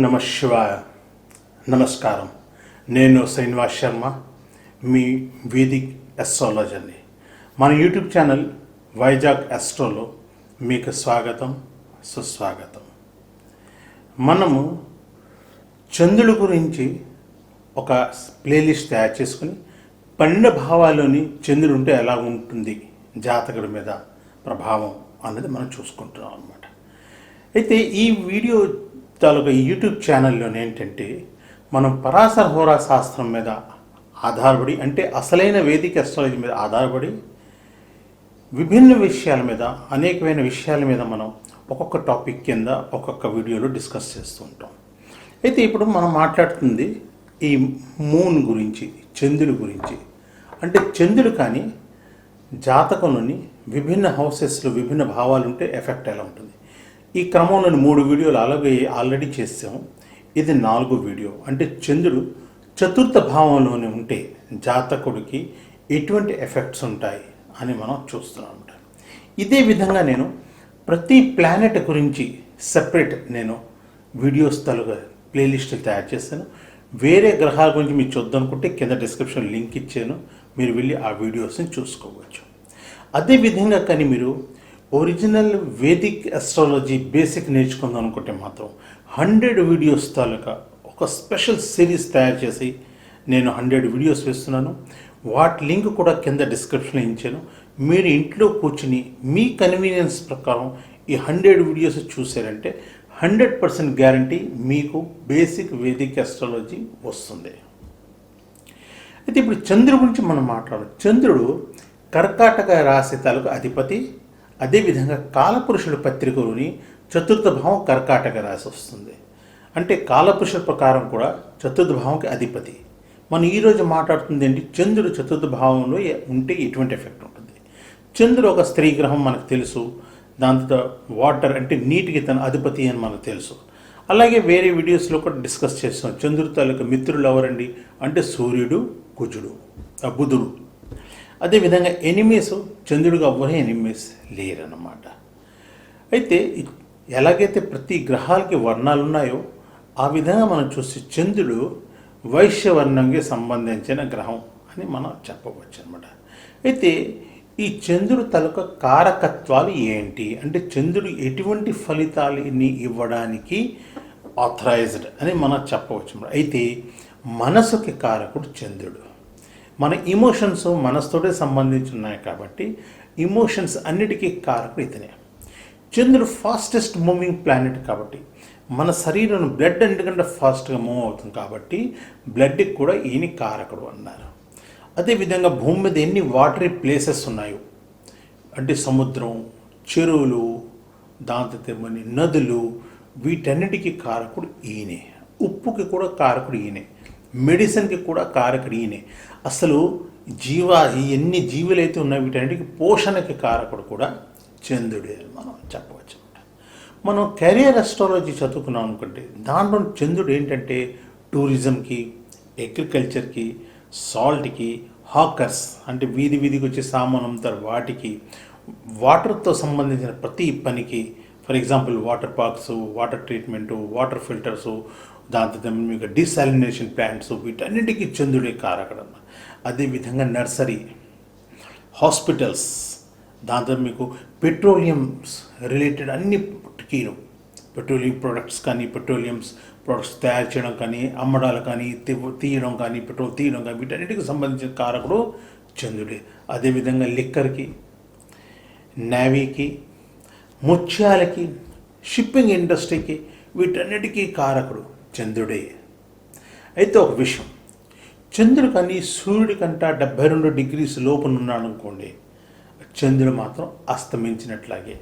నమ శివాయ. నమస్కారం. నేను శ్రీనివాస్ శర్మ, మీ వేదిక్ అస్ట్రాలజర్ని. మన యూట్యూబ్ ఛానల్ వైజాగ్ అస్ట్రోలో మీకు స్వాగతం, సుస్వాగతం. మనము చంద్రుడి గురించి ఒక ప్లేలిస్ట్ తయారు చేసుకుని 12 భావాల్లోని చంద్రుడు ఉంటే ఎలా ఉంటుంది జాతకుడి మీద ప్రభావం అనేది మనం చూసుకుంటున్నాం అన్నమాట. అయితే ఈ వీడియో తాలూకా యూట్యూబ్ ఛానల్లో ఏంటంటే మనం పరాశర హోరా శాస్త్రం మీద ఆధారపడి, అంటే అసలైన వేదిక అస్ట్రాలజీ మీద ఆధారపడి విభిన్న విషయాల మీద, అనేకమైన విషయాల మీద మనం ఒక్కొక్క టాపిక్ కింద ఒక్కొక్క వీడియోలో డిస్కస్ చేస్తూ ఉంటాం. అయితే ఇప్పుడు మనం మాట్లాడుతుంది ఈ మూన్ గురించి, చంద్రుడి గురించి. అంటే చంద్రుడు కానీ జాతకంలోని విభిన్న హౌసెస్లో విభిన్న భావాలు ఉంటే ఎఫెక్ట్ ఎలా ఉంటుంది. ఈ క్రమంలోని 3 వీడియోలు అలాగే ఆల్రెడీ చేసాము. ఇది 4వ వీడియో. అంటే చంద్రుడు చతుర్థ భావంలోనే ఉంటే జాతకుడికి ఎటువంటి ఎఫెక్ట్స్ ఉంటాయి అని మనం చూస్తున్నాం అన్నమాట. ఇదే విధంగా నేను ప్రతి ప్లానెట్ గురించి సెపరేట్ నేను వీడియోస్ తలుగా ప్లేలిస్టులు తయారు చేస్తాను. వేరే గ్రహాల గురించి మీరు చూద్దామనుకుంటే కింద డిస్క్రిప్షన్ లింక్ ఇచ్చాను, మీరు వెళ్ళి ఆ వీడియోస్ని చూసుకోవచ్చు. అదేవిధంగా కానీ మీరు ఒరిజినల్ వేదిక్ అస్ట్రాలజీ బేసిక్ నేర్చుకుందాం అనుకుంటే మాత్రం 100 వీడియోస్ తాలూకా ఒక స్పెషల్ సిరీస్ తయారు చేసి నేను 100 వీడియోస్ వేస్తున్నాను. వాటి లింక్ కూడా కింద డిస్క్రిప్షన్లో ఇచ్చాను. మీరు ఇంట్లో కూర్చుని మీ కన్వీనియన్స్ ప్రకారం ఈ 100 వీడియోస్ చూసారంటే 100% గ్యారంటీ మీకు బేసిక్ వేదిక్ అస్ట్రాలజీ వస్తుంది. అయితే ఇప్పుడు చంద్రుడి గురించి మనం మాట్లాడాలి. చంద్రుడు కర్కాటక రాశి తాలూకు అధిపతి. అదేవిధంగా కాలపురుషుల పత్రికలోని చతుర్థ భావం కర్కాటక రాశి వస్తుంది. అంటే కాలపురుషుల ప్రకారం కూడా చతుర్థ భావంకి అధిపతి. మనం ఈరోజు మాట్లాడుతుంది ఏంటి, చంద్రుడు చతుర్థ భావంలో ఉంటే ఎటువంటి ఎఫెక్ట్ ఉంటుంది. చంద్రుడు ఒక స్త్రీ గ్రహం మనకు తెలుసు. దాంతో వాటర్ అంటే నీటికి తన అధిపతి అని మనకు తెలుసు. అలాగే వేరే వీడియోస్లో కూడా డిస్కస్ చేస్తాం. చంద్రుడి తాలూకు మిత్రులు ఎవరండి అంటే సూర్యుడు, కుజుడు, బుధుడు. అదేవిధంగా ఎనిమీస్ చంద్రుడికి ఎవ్వరూ ఎనిమీస్ లేరన్నమాట. అయితే ఎలాగైతే ప్రతి గ్రహాలకి వర్ణాలు ఉన్నాయో ఆ విధంగా మనం చూసి చంద్రుడు వైశ్యవర్ణంకి సంబంధించిన గ్రహం అని మనం చెప్పవచ్చు అనమాట. అయితే ఈ చంద్రుడు తలక కారకత్వాలు ఏంటి అంటే చంద్రుడు ఎటువంటి ఫలితాలని ఇవ్వడానికి ఆథరైజ్డ్ అని మనం చెప్పవచ్చు. అయితే మనసుకి కారకుడు చంద్రుడు. మన ఇమోషన్స్ మనసుతోటే సంబంధించి ఉన్నాయి కాబట్టి ఇమోషన్స్ అన్నిటికీ కారకుడు ఇతనే. చంద్రుడు ఫాస్టెస్ట్ మూవింగ్ ప్లానెట్ కాబట్టి మన శరీరం బ్లడ్ ఎందుకంటే ఫాస్ట్గా మూవ్ అవుతుంది కాబట్టి బ్లడ్కి కూడా ఈయన కారకుడు అన్నారు. అదేవిధంగా భూమి మీద ఎన్ని వాటరీ ప్లేసెస్ ఉన్నాయో అంటే సముద్రం, చెరువులు, దాంతో నదులు, వీటన్నిటికీ కారకుడు ఈయనే. ఉప్పుకి కూడా కారకుడు ఈయనే. మెడిసిన్కి కూడా కారకుడు ఈయనే. అసలు ఎన్ని జీవులు అయితే ఉన్నాయి వీటన్నిటికీ పోషణకి కారకుడు కూడా చంద్రుడే అని మనం చెప్పవచ్చు. మనం కెరియర్ అస్ట్రాలజీ చదువుకున్నాం అనుకుంటే దాంట్లో చంద్రుడు ఏంటంటే టూరిజంకి, అగ్రికల్చర్కి, సాల్ట్కి, హాకర్స్ అంటే వీధి వీధికి వచ్చే సామాను అమ్ముతారు వాటికి, వాటర్తో సంబంధించిన ప్రతి పనికి, for example water parks, water treatment, water filters, దాంతో మీకు డిసాలినేషన్ ప్లాంట్స్, వీటన్నిటికీ చంద్రుడే కారకుడు. అదేవిధంగా నర్సరీ, హాస్పిటల్స్, దాంతో మీకు పెట్రోలియంస్ రిలేటెడ్ అన్నిటికీ, పెట్రోలియం ప్రొడక్ట్స్ కానీ, పెట్రోలియంస్ ప్రొడక్ట్స్ తయారు చేయడం కానీ, అమ్మడాలు కానీ, తీయడం కానీ, పెట్రోల్ తీయడం కానీ, వీటన్నిటికి సంబంధించిన కారకుడు చంద్రుడే. అదేవిధంగా లిక్కర్కి, నేవీకి, ముత్యాలకి, షిప్పింగ్ ఇండస్ట్రీకి, వీటన్నిటికీ కారకుడు చంద్రుడే. అయితే ఒక విషయం, చంద్రుడు కానీ సూర్యుడి కంట 72 డిగ్రీస్ లోపల ఉన్నాడు అనుకోండి, చంద్రుడు మాత్రం అస్తమించినట్లాగే,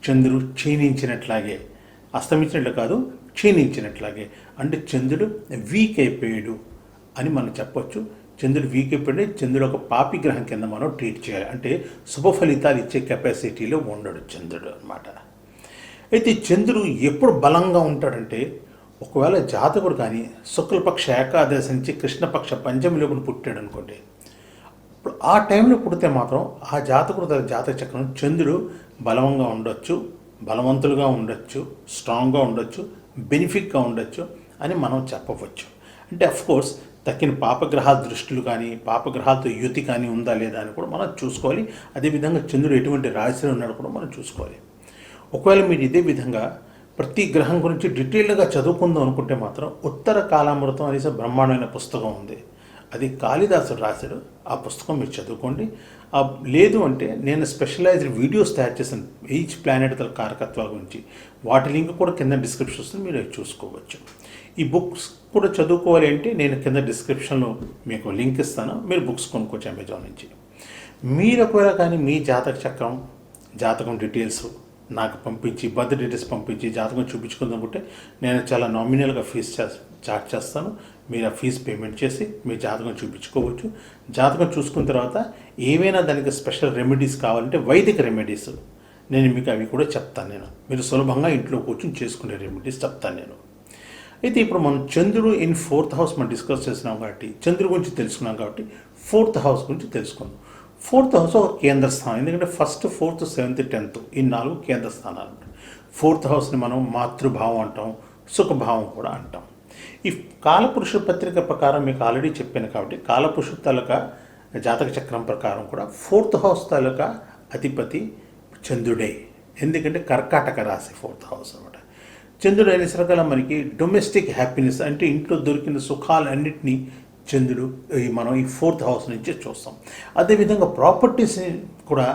చంద్రుడు క్షీణించినట్లాగే, అస్తమించినట్లు కాదు క్షీణించినట్లాగే. అంటే చంద్రుడు వీక్ అయిపోయాడు అని మనం చెప్పొచ్చు. చంద్రుడు వీక్ అయిపోయాడు, చంద్రుడు ఒక పాపి గ్రహం కింద మనం ట్రీట్ చేయాలి. అంటే శుభ ఫలితాలు ఇచ్చే కెపాసిటీలో ఉండడు చంద్రుడు అన్నమాట. అయితే చంద్రుడు ఎప్పుడు బలంగా ఉంటాడంటే ఒకవేళ జాతకుడు కానీ శుక్లపక్ష ఏకాదశి నుంచి కృష్ణపక్ష పంచమిలో కూడా పుట్టాడు అనుకోండి, ఇప్పుడు ఆ టైంలో పుడితే మాత్రం ఆ జాతకుడు తన జాతక చక్రం చంద్రుడు బలంగా ఉండొచ్చు, బలవంతులుగా ఉండొచ్చు, స్ట్రాంగ్గా ఉండొచ్చు, బెనిఫిట్గా ఉండొచ్చు. అని మనం చెప్పవచ్చు. అంటే అఫ్కోర్స్ తక్కిన పాపగ్రహాల దృష్టిలు కానీ పాపగ్రహాలతో యుతి కానీ ఉందా లేదా అని కూడా మనం చూసుకోవాలి. అదేవిధంగా చంద్రుడు ఎటువంటి రాశిలో ఉన్నాడు కూడా మనం చూసుకోవాలి. ఒకవేళ మీరు ఇదే విధంగా ప్రతి గ్రహం గురించి డీటెయిల్గా చదువుకుందాం అనుకుంటే మాత్రం ఉత్తర కాలామృతం అనేసి బ్రహ్మాండమైన పుస్తకం ఉంది. అది కాళిదాసుడు రాశాడు. ఆ పుస్తకం మీరు చదువుకోండి. లేదు అంటే నేను స్పెషలైజ్డ్ వీడియోస్ తయారు చేశాను ఈచ్ ప్లానెట్ తల కారకత్వాల గురించి. వాటి లింక్ కూడా కింద డిస్క్రిప్షన్ వస్తుంది, మీరు చూసుకోవచ్చు. ఈ బుక్స్ కూడా చదువుకోవాలి అంటే నేను కింద డిస్క్రిప్షన్లో మీకు లింక్ ఇస్తాను, మీరు బుక్స్ కొనుక్కోవచ్చు అమెజాన్ నుంచి. మీరు ఒకవేళ కానీ మీ జాతక చక్రం జాతకం డీటెయిల్స్ నాకు పంపించి బర్త్ డీటెయిల్స్ పంపించి జాతకం చూపించుకుందాం అనుకుంటే నేను చాలా నామినల్గా ఫీజు చార్జ్ చేస్తాను. మీరు ఆ ఫీజు పేమెంట్ చేసి మీ జాతకం చూపించుకోవచ్చు. జాతకం చూసుకున్న తర్వాత ఏవైనా దానికి స్పెషల్ రెమెడీస్ కావాలంటే వైదిక రెమెడీస్ నేను మీకు అవి కూడా చెప్తాను. మీరు సులభంగా ఇంట్లో కూర్చొని చేసుకునే రెమెడీస్ చెప్తాను నేను. అయితే ఇప్పుడు మనం చంద్రుడు ఇన్ 4th హౌస్ మనం డిస్కస్ చేసినాం కాబట్టి చంద్రుడి గురించి తెలుసుకున్నాం కాబట్టి 4th హౌస్ గురించి తెలుసుకుందాం. 4th హౌస్ ఒక కేంద్ర స్థానం. ఎందుకంటే 1st, 4th, 7th, 10th ఈ 4 కేంద్ర స్థానాలు. 4th హౌస్ని మనం మాతృభావం అంటాం, సుఖభావం కూడా అంటాం. ఈ కాలపురుష పత్రిక ప్రకారం మీకు ఆల్రెడీ చెప్పాను కాబట్టి కాలపురుష తాలూకా జాతక చక్రం ప్రకారం కూడా 4th హౌస్ తాలూకా అధిపతి చంద్రుడే. ఎందుకంటే కర్కాటక రాశి 4th హౌస్ అనమాట. చంద్రుడు అనేసరికల్లా మనకి డొమెస్టిక్ హ్యాపీనెస్ అంటే ఇంట్లో దొరికిన సుఖాలన్నింటినీ చంద్రుడు మనం ఈ 4th హౌస్ నుంచి చూస్తాం. అదేవిధంగా ప్రాపర్టీస్ని కూడా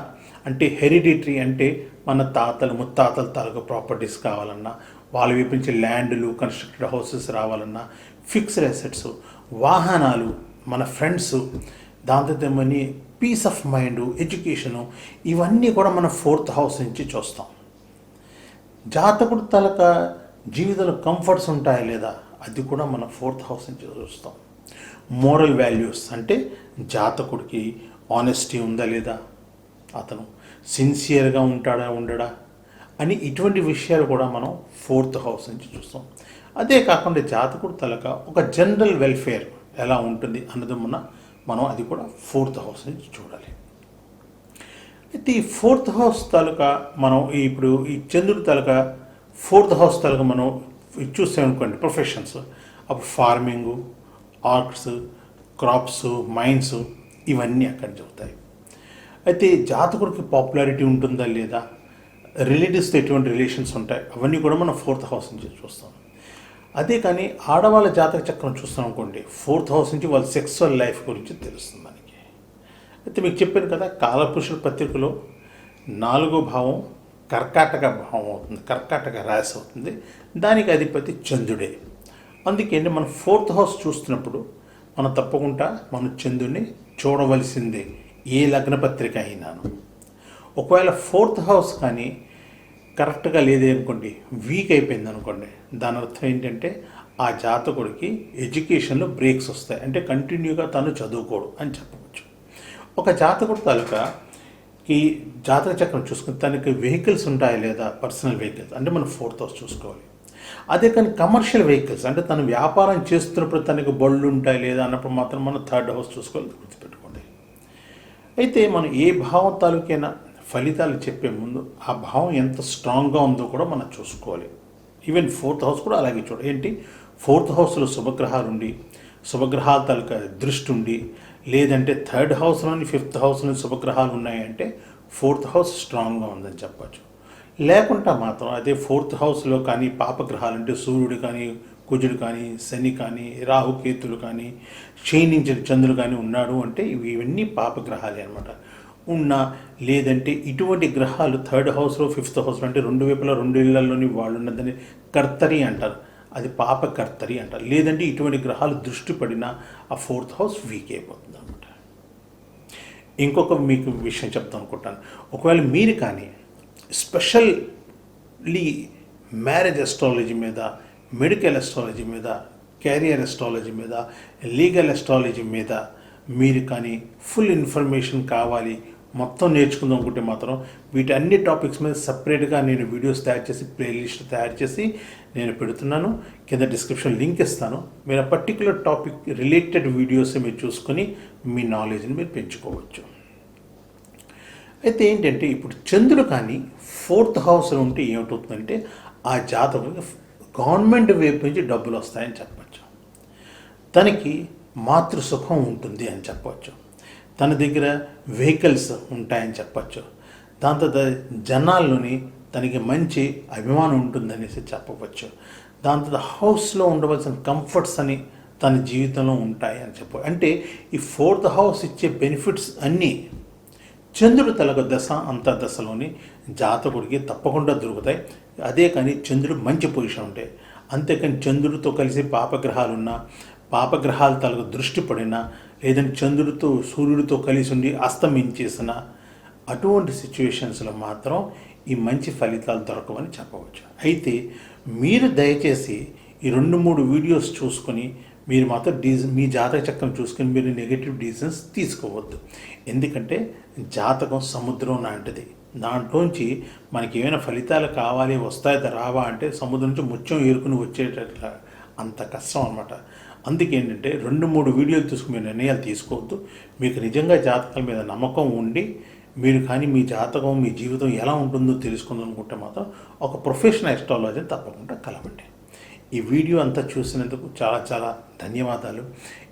అంటే హెరిడిటరీ అంటే మన తాతలు ముత్తాతల తాలూకా ప్రాపర్టీస్ కావాలన్నా వాళ్ళ వైపు నుంచి ల్యాండ్లు కన్స్ట్రక్టెడ్ హౌసెస్ రావాలన్నా ఫిక్స్డ్ అసెట్స్ వాహనాలు మన ఫ్రెండ్స్ దాంతో money peace of mind education ఇవన్నీ కూడా మన 4th హౌస్ నుంచి చూస్తాం. జాతకుడు తలక జీవితంలో కంఫర్ట్స్ ఉంటాయా లేదా అది కూడా మన 4th హౌస్ నుంచి చూస్తాం. మోరల్ వాల్యూస్ అంటే జాతకుడికి ఆనెస్టీ ఉందా లేదా, అతను సిన్సియర్గా ఉంటాడా ఉండడా అని ఇటువంటి విషయాలు కూడా మనం 4th హౌస్ నుంచి చూస్తాం. అదే కాకుండా జాతకుడు తలక ఒక జనరల్ వెల్ఫేర్ ఎలా ఉంటుంది అన్నది మనం అది కూడా 4th హౌస్ నుంచి చూడాలి. అయితే ఈ 4th హౌస్ తాలూకా మనం ఇప్పుడు ఈ చంద్రుడి తాలూకా 4th హౌస్ తాలూకా మనం చూసామనుకోండి ప్రొఫెషన్స్, అప్పుడు ఫార్మింగు, ఆర్ట్స్, క్రాప్స్, మైన్స్ ఇవన్నీ అక్కడ జరుగుతాయి. అయితే జాతకుడికి పాపులారిటీ ఉంటుందా లేదా, రిలేటివ్స్తో ఎటువంటి రిలేషన్స్ ఉంటాయి అవన్నీ కూడా మనం 4th హౌస్ నుంచి చూస్తాం. అదే కానీ ఆడవాళ్ళ జాతక చక్రం చూస్తాం అనుకోండి 4th హౌస్ నుంచి వాళ్ళ సెక్సువల్ లైఫ్ గురించి తెలుస్తుంది మనకి. అయితే మీకు చెప్పాను కదా కాలపురుషుల పత్రికలో 4వ భావం కర్కాటక భావం అవుతుంది, కర్కాటక రాశి అవుతుంది. దానికి అధిపతి చంద్రుడే. అందుకే మనం 4th హౌస్ చూస్తున్నప్పుడు మనం తప్పకుండా మనం చంద్రుడిని చూడవలసిందే ఏ లగ్న పత్రిక అయినాను. ఒకవేళ 4th హౌస్ కానీ కరెక్ట్గా లేదే అనుకోండి, వీక్ అయిపోయింది అనుకోండి, దాని అర్థం ఏంటంటే ఆ జాతకుడికి ఎడ్యుకేషన్లో బ్రేక్స్ వస్తాయి, అంటే కంటిన్యూగా తను చదువుకోడు అని చెప్పవచ్చు. ఒక జాతకుడు తాలూకా ఈ జాతక చక్రం చూసుకుని తనకి వెహికల్స్ ఉంటాయా లేదా, పర్సనల్ వెహికల్స్ అంటే మనం 4th హౌస్ చూసుకోవాలి. అదే కానీ కమర్షియల్ వెహికల్స్ అంటే తను వ్యాపారం చేస్తున్నప్పుడు తనకు బళ్ళు ఉంటాయి లేదా అన్నప్పుడు మాత్రం మనం 3rd హౌస్ చూసుకోవాలి, గుర్తుపెట్టుకోండి. అయితే మనం ఏ భావం తాలూకైనా ఫలితాలు చెప్పే ముందు ఆ భావం ఎంత స్ట్రాంగ్గా ఉందో కూడా మనం చూసుకోవాలి. ఈవెన్ 4th హౌస్ కూడా అలాగే చూడాలి. ఏంటి 4th హౌస్లో శుభగ్రహాలు ఉండి శుభగ్రహాల తాలూకా దృష్టి ఉండి, లేదంటే 3rd హౌస్లోని 5th హౌస్లో శుభగ్రహాలు ఉన్నాయంటే 4th హౌస్ స్ట్రాంగ్గా ఉందని చెప్పచ్చు. లేకుండా మాత్రం అదే 4th హౌస్లో కానీ పాపగ్రహాలు అంటే సూర్యుడు కానీ కుజుడు కానీ శని కానీ రాహుకేతులు కానీ క్షీణించిన చంద్రుడు కానీ ఉన్నాడు అంటే ఇవన్నీ పాపగ్రహాలే అనమాట. ఉన్నా లేదంటే ఇటువంటి గ్రహాలు 3rd హౌస్లో 5th హౌస్లో అంటే 2 వైపులా 2 ఇళ్లలోని వాళ్ళు ఉన్నదని కర్తరి అంటారు, అది పాపకర్తరి అంటారు. లేదంటే ఇటువంటి గ్రహాలు దృష్టి పడినా ఆ 4th హౌస్ వీక్ అయిపోతుంది అనమాట. ఇంకొక మీకు విషయం చెప్తాను అనుకుంటాను. ఒకవేళ మీరు కానీ స్పెషల్లీ మ్యారేజ్ అస్ట్రాలజీ మీద, మెడికల్ అస్ట్రాలజీ మీద, క్యారియర్ అస్ట్రాలజీ మీద, లీగల్ అస్ట్రాలజీ మీద మీరు కానీ ఫుల్ ఇన్ఫర్మేషన్ కావాలి, మొత్తం నేర్చుకుందాం అనుకుంటే మాత్రం వీటన్ని టాపిక్స్ మీద సపరేట్గా నేను వీడియోస్ తయారు చేసి ప్లేలిస్ట్ తయారు చేసి నేను పెడుతున్నాను. కింద డిస్క్రిప్షన్ లింక్ ఇస్తాను. మీరు ఆ పర్టికులర్ టాపిక్ రిలేటెడ్ వీడియోస్ మీరు చూసుకొని మీ నాలెడ్జ్ని మీరు పెంచుకోవచ్చు. అయితే ఏంటంటే ఇప్పుడు చంద్రుడు కానీ 4th హౌస్లో ఉంటే ఏమిటవుతుందంటే ఆ జాతకుడికి గవర్నమెంట్ వైపు నుంచి డబ్బులు వస్తాయని చెప్పచ్చు. తనకి మాతృసుఖం ఉంటుంది అని చెప్పచ్చు. తన దగ్గర వెహికల్స్ ఉంటాయని చెప్పచ్చు. దాంతో జనాల్లోని తనకి మంచి అభిమానం ఉంటుందనేసి చెప్పవచ్చు. దాంతో హౌస్లో ఉండవలసిన కంఫర్ట్స్ అని తన జీవితంలో ఉంటాయి అని అంటే ఈ 4th హౌస్ ఇచ్చే బెనిఫిట్స్ అన్నీ చంద్రుడు తలగ దశ అంతర్దశలోని జాతకుడికి తప్పకుండా దొరుకుతాయి. అదే కానీ చంద్రుడు మంచి పొజిషన్ ఉంటాయి. అంతేకాని చంద్రుడితో కలిసి పాపగ్రహాలున్నా, పాపగ్రహాల తలకు దృష్టి పడినా, లేదంటే చంద్రుడితో సూర్యుడితో కలిసి ఉండి అస్తమించేసిన అటువంటి సిచ్యువేషన్స్లో మాత్రం ఈ మంచి ఫలితాలు దొరకవని చెప్పవచ్చు. అయితే మీరు దయచేసి ఈ 2-3 వీడియోస్ చూసుకొని మీరు మాత్రం మీ జాతక చక్రం చూసుకొని మీరు నెగటివ్ డిసిషన్స్ తీసుకోవద్దు. ఎందుకంటే జాతకం సముద్రం లాంటిది. దాంట్లోంచి మనకి ఏమైనా ఫలితాలు కావాలి, వస్తాయి రావా అంటే సముద్రం నుంచి ముత్యం ఏరుకుని వచ్చేటట్లా అంత కష్టం అనమాట. అందుకేంటంటే 2-3 వీడియోలు చూసుకుని మీరు నిర్ణయాలు తీసుకోవద్దు. మీకు నిజంగా జాతకాల మీద నమ్మకం ఉండి మీరు కానీ మీ జాతకం మీ జీవితం ఎలా ఉంటుందో తెలుసుకుందాం అనుకుంటే మాత్రం ఒక ప్రొఫెషనల్ అస్ట్రాలజీని తప్పకుండా కలవండి. ఈ వీడియో అంతా చూసినందుకు చాలా చాలా ధన్యవాదాలు.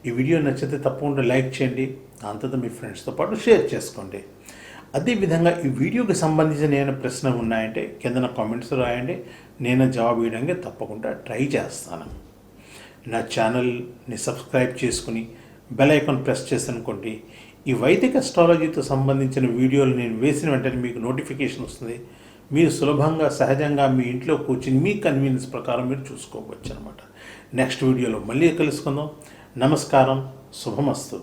ఈ వీడియో నచ్చితే తప్పకుండా లైక్ చేయండి. దాంతో మీ ఫ్రెండ్స్తో పాటు షేర్ చేసుకోండి. అదేవిధంగా ఈ వీడియోకి సంబంధించిన ఏమైనా ప్రశ్నలు ఉన్నాయంటే కింద కామెంట్స్ రాయండి. నేను జవాబు ఇవ్వడానికి తప్పకుండా ట్రై చేస్తాను. నా ఛానల్ని సబ్స్క్రైబ్ చేసుకుని బెల్ ఐకాన్ ప్రెస్ చేసనుకోండి. ఈ వైదిక అస్ట్రాలజీతో సంబంధించిన వీడియోలు నేను వేసిన వెంటనే మీకు నోటిఫికేషన్ వస్తుంది. మీరు సులభంగా సహజంగా మీ ఇంట్లో కూర్చుని మీ కన్వీనియన్స్ ప్రకారం మీరు చూసుకోవచ్చు అనమాట. నెక్స్ట్ వీడియోలో మళ్ళీ కలుసుకుందాం. నమస్కారం. శుభమస్తు.